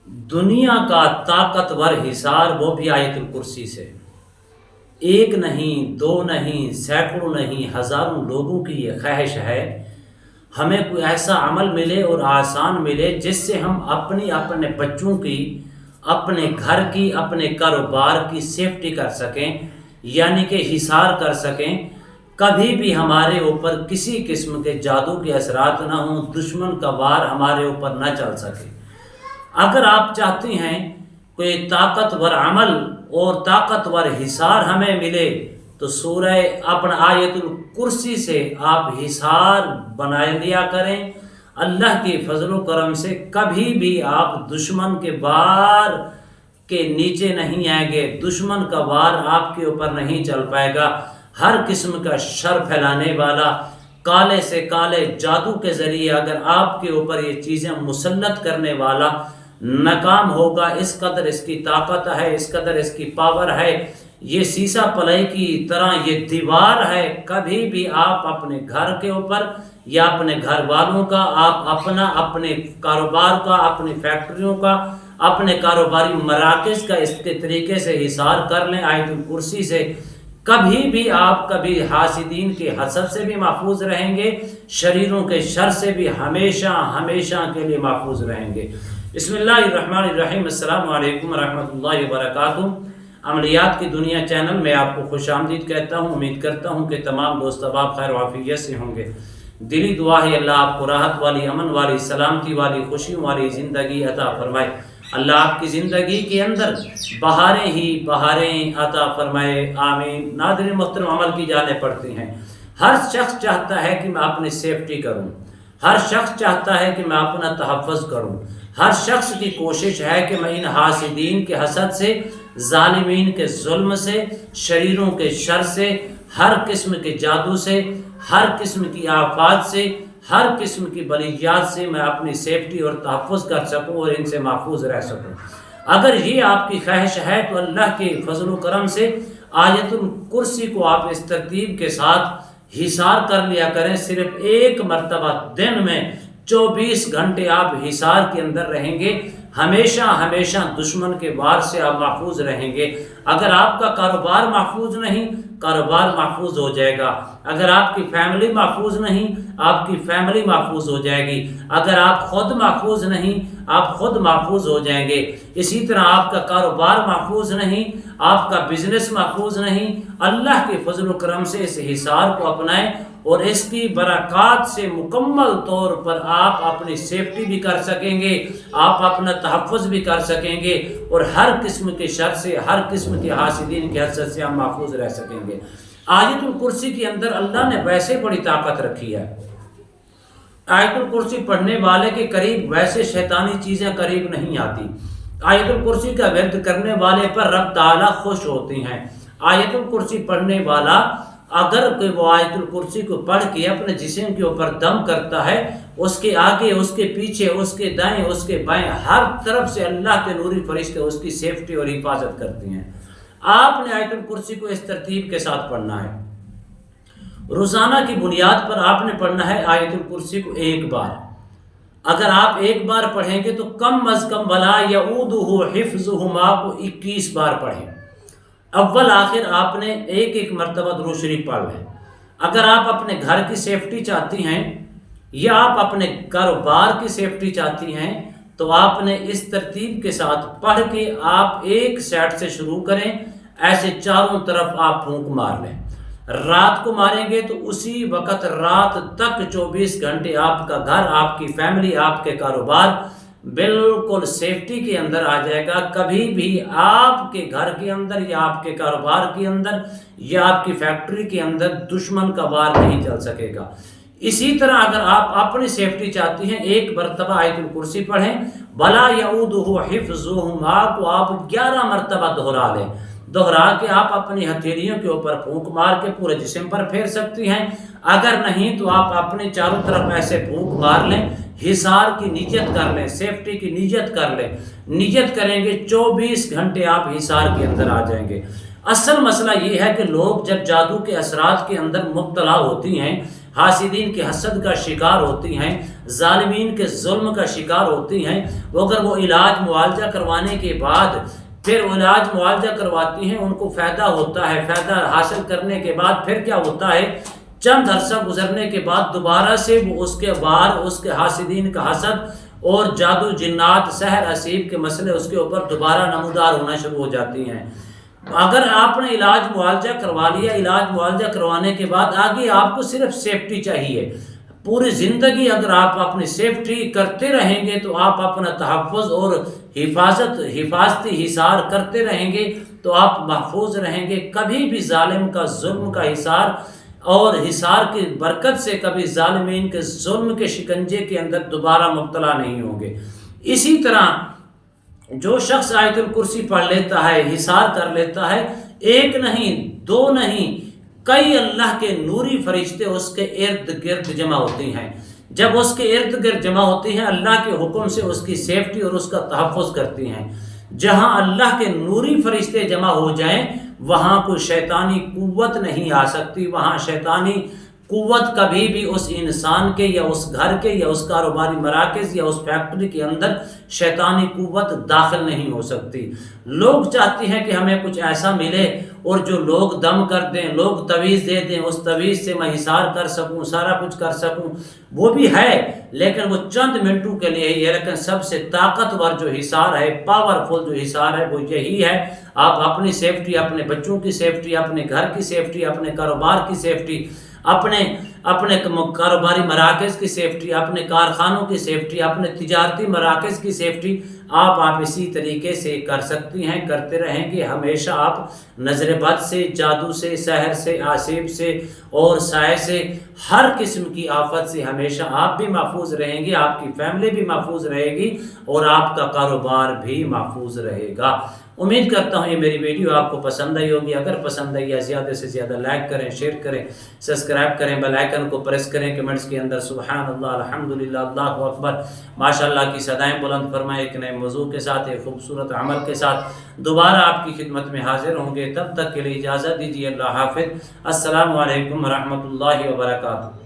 دنیا کا طاقتور حصار وہ بھی آیت الکرسی سے۔ ایک نہیں، دو نہیں، سینکڑوں نہیں، ہزاروں لوگوں کی یہ خواہش ہے ہمیں کوئی ایسا عمل ملے اور آسان ملے جس سے ہم اپنے بچوں کی، اپنے گھر کی، اپنے کاروبار کی سیفٹی کر سکیں، یعنی کہ حصار کر سکیں، کبھی بھی ہمارے اوپر کسی قسم کے جادو کے اثرات نہ ہوں، دشمن کا وار ہمارے اوپر نہ چل سکے۔ اگر آپ چاہتے ہیں کوئی طاقتور عمل اور طاقتور حصار ہمیں ملے تو سورہ اپنا آیت الکرسی سے آپ حصار بنا لیا کریں۔ اللہ کے فضل و کرم سے کبھی بھی آپ دشمن کے وار کے نیچے نہیں آئیں گے، دشمن کا وار آپ کے اوپر نہیں چل پائے گا۔ ہر قسم کا شر پھیلانے والا، کالے سے کالے جادو کے ذریعے اگر آپ کے اوپر یہ چیزیں مسلط کرنے والا ناکام ہوگا، اس قدر اس کی طاقت ہے، اس قدر اس کی پاور ہے، یہ سیسا پلائی کی طرح یہ دیوار ہے۔ کبھی بھی آپ اپنے گھر کے اوپر یا اپنے گھر والوں کا، آپ اپنے کاروبار کا، اپنی فیکٹریوں کا، اپنے کاروباری مراکز کا اس کے طریقے سے حصار کر لیں آیت الکرسی سے، کبھی بھی آپ کبھی حاسدین کے حسد سے بھی محفوظ رہیں گے، شریروں کے شر سے بھی ہمیشہ ہمیشہ کے لیے محفوظ رہیں گے۔ بسم اللہ الرحمن الرحیم۔ السلام علیکم ورحمۃ اللہ وبرکاتہ۔ عملیات کی دنیا چینل میں آپ کو خوش آمدید کہتا ہوں۔ امید کرتا ہوں کہ تمام دوست احباب خیر و عافیت سے ہوں گے۔ دلی دعا ہے اللہ آپ کو راحت والی، امن والی، سلامتی والی، خوشیوں والی زندگی عطا فرمائے۔ اللہ آپ کی زندگی کے اندر بہاریں ہی بہاریں عطا فرمائے، آمین۔ ناظرین محترم، عمل کی جانب پڑھتے ہیں۔ ہر شخص چاہتا ہے کہ میں اپنی سیفٹی کروں، ہر شخص چاہتا ہے کہ میں اپنا تحفظ کروں، ہر شخص کی کوشش ہے کہ میں ان حاسدین کے حسد سے، ظالمین کے ظلم سے، شریروں کے شر سے، ہر قسم کے جادو سے، ہر قسم کی آفات سے، ہر قسم کی بلیات سے میں اپنی سیفٹی اور تحفظ کر سکوں اور ان سے محفوظ رہ سکوں۔ اگر یہ آپ کی خواہش ہے تو اللہ کے فضل و کرم سے آیت الکرسی کو آپ اس ترتیب کے ساتھ حصار کر لیا کریں۔ صرف ایک مرتبہ دن میں 24 گھنٹے آپ حصار کے اندر رہیں گے، ہمیشہ ہمیشہ دشمن کے وار سے آپ محفوظ رہیں گے۔ اگر آپ کا کاروبار محفوظ نہیں، کاروبار محفوظ ہو جائے گا۔ اگر آپ کی فیملی محفوظ نہیں، آپ کی فیملی محفوظ ہو جائے گی۔ اگر آپ خود محفوظ نہیں، آپ خود محفوظ ہو جائیں گے۔ اسی طرح آپ کا کاروبار محفوظ نہیں، آپ کا بزنس محفوظ نہیں۔ اللہ کے فضل و کرم سے اس حصار کو اپنائیں اور اس کی برکات سے مکمل طور پر آپ اپنی سیفٹی بھی کر سکیں گے، آپ اپنا تحفظ بھی کر سکیں گے، اور ہر قسم کے شر سے، ہر قسم کے حاسدین کے حسد سے آپ محفوظ رہ سکیں گے۔ آیت الکرسی کے اندر اللہ نے ویسے بڑی طاقت رکھی ہے۔ آیت الکرسی پڑھنے والے کے قریب ویسے شیطانی چیزیں قریب نہیں آتی۔ آیت الکرسی کا ورد کرنے والے پر رب تعالیٰ خوش ہوتے ہیں۔ آیت الکرسی پڑھنے والا اگر کوئی وہ آیت الکرسی کو پڑھ کے اپنے جسم کے اوپر دم کرتا ہے، اس کے آگے، اس کے پیچھے، اس کے دائیں، اس کے بائیں، ہر طرف سے اللہ کے نوری فرشتے اس کی سیفٹی اور حفاظت کرتے ہیں۔ آپ نے آیت الکرسی کو اس ترتیب کے ساتھ پڑھنا ہے۔ روزانہ کی بنیاد پر آپ نے پڑھنا ہے آیت الکرسی کو 1 بار۔ اگر آپ 1 بار پڑھیں گے تو کم از کم ولا یعودہ حفظہما کو 21 بار پڑھیں۔ اول آخر آپ نے ایک مرتبہ درود شریف پڑھ لیں۔ اگر آپ اپنے گھر کی سیفٹی چاہتی ہیں یا آپ اپنے کاروبار کی سیفٹی چاہتی ہیں تو آپ نے اس ترتیب کے ساتھ پڑھ کے آپ ایک سائڈ سے شروع کریں، ایسے چاروں طرف آپ پھونک مار لیں۔ رات کو ماریں گے تو اسی وقت رات تک 24 گھنٹے آپ کا گھر، آپ کی فیملی، آپ کے کاروبار بالکل سیفٹی کے اندر آ جائے گا۔ کبھی بھی آپ کے گھر کے اندر یا آپ کے کاروبار کے اندر یا آپ کی فیکٹری کے اندر دشمن کا وار نہیں چل سکے گا۔ اسی طرح اگر آپ اپنی سیفٹی چاہتی ہیں، 1 مرتبہ آیت الکرسی پڑھیں، ولا یعودہ حفظہما کو آپ 11 مرتبہ دہرا لیں۔ دہرا کے آپ اپنی ہتھیلیوں کے اوپر پھونک مار کے پورے جسم پر پھیر سکتی ہیں۔ اگر نہیں تو آپ اپنے چاروں طرف ایسے پھونک مار لیں، حصار کی نیت کر لیں، سیفٹی کی نیت کر لیں۔ نیت کریں گے 24 گھنٹے آپ حصار کے اندر آ جائیں گے۔ اصل مسئلہ یہ ہے کہ لوگ جب جادو کے اثرات کے اندر مبتلا ہوتی ہیں، حاسدین کے حسد کا شکار ہوتی ہیں، ظالمین کے ظلم کا شکار ہوتی ہیں، اگر وہ علاج معالجہ کروانے کے بعد پھر علاج معالجہ کرواتی ہیں، ان کو فائدہ ہوتا ہے، فائدہ حاصل کرنے کے بعد پھر کیا ہوتا ہے، چند عرصہ گزرنے کے بعد دوبارہ سے وہ اس کے وار، اس کے حاسدین کا حسد اور جادو جنات سحر اسیب کے مسئلے اس کے اوپر دوبارہ نمودار ہونا شروع ہو جاتی ہیں۔ اگر آپ نے علاج معالجہ کروا لیا، علاج معالجہ کروانے کے بعد آگے آپ کو صرف سیفٹی چاہیے، پوری زندگی اگر آپ اپنی سیفٹی کرتے رہیں گے تو آپ اپنا تحفظ اور حفاظتی حصار کرتے رہیں گے تو آپ محفوظ رہیں گے، کبھی بھی ظالم کا ظلم کا حصار اور حصار کی برکت سے کبھی ظالمین کے ظلم کے شکنجے کے اندر دوبارہ مبتلا نہیں ہوں گے۔ اسی طرح جو شخص آیت الکرسی پڑھ لیتا ہے، حصار کر لیتا ہے، ایک نہیں دو نہیں کئی اللہ کے نوری فرشتے اس کے ارد گرد جمع ہوتی ہیں۔ جب اس کے ارد گرد جمع ہوتی ہیں، اللہ کے حکم سے اس کی سیفٹی اور اس کا تحفظ کرتی ہیں۔ جہاں اللہ کے نوری فرشتے جمع ہو جائیں وہاں کوئی شیطانی قوت نہیں آ سکتی، وہاں شیطانی قوت کبھی بھی اس انسان کے یا اس گھر کے یا اس کاروباری مراکز یا اس فیکٹری کے اندر شیطانی قوت داخل نہیں ہو سکتی۔ لوگ چاہتے ہیں کہ ہمیں کچھ ایسا ملے اور جو لوگ دم کر دیں، لوگ تعویذ دے دیں، اس تعویذ سے میں حصار کر سکوں، سارا کچھ کر سکوں، وہ بھی ہے لیکن وہ چند منٹوں کے لیے ہی ہے۔ لیکن سب سے طاقتور جو حصار ہے، پاورفل جو حصار ہے وہ یہی ہے، آپ اپنی سیفٹی، اپنے بچوں کی سیفٹی، اپنے گھر کی سیفٹی، اپنے کاروبار کی سیفٹی، اپنے کاروباری مراکز کی سیفٹی، اپنے کارخانوں کی سیفٹی، اپنے تجارتی مراکز کی سیفٹی آپ اسی طریقے سے کر سکتی ہیں، کرتے رہیں گے۔ ہمیشہ آپ نظر بد سے، جادو سے، سحر سے، آسیب سے اور سائے سے، ہر قسم کی آفت سے ہمیشہ آپ بھی محفوظ رہیں گے، آپ کی فیملی بھی محفوظ رہے گی اور آپ کا کاروبار بھی محفوظ رہے گا۔ امید کرتا ہوں یہ میری ویڈیو آپ کو پسند آئی ہوگی۔ اگر پسند آئی ہے زیادہ سے زیادہ لائک کریں، شیئر کریں، سبسکرائب کریں، بیل آئیکن کو پریس کریں، کمنٹس کے اندر سبحان اللہ، الحمدللہ، اللہ اکبر، ماشاءاللہ کی صدائیں بلند فرمائے۔ ایک نئے موضوع کے ساتھ، ایک خوبصورت عمل کے ساتھ دوبارہ آپ کی خدمت میں حاضر ہوں گے۔ تب تک کے لیے اجازت دیجیے، اللہ حافظ، السلام علیکم ورحمۃ اللہ وبرکاتہ۔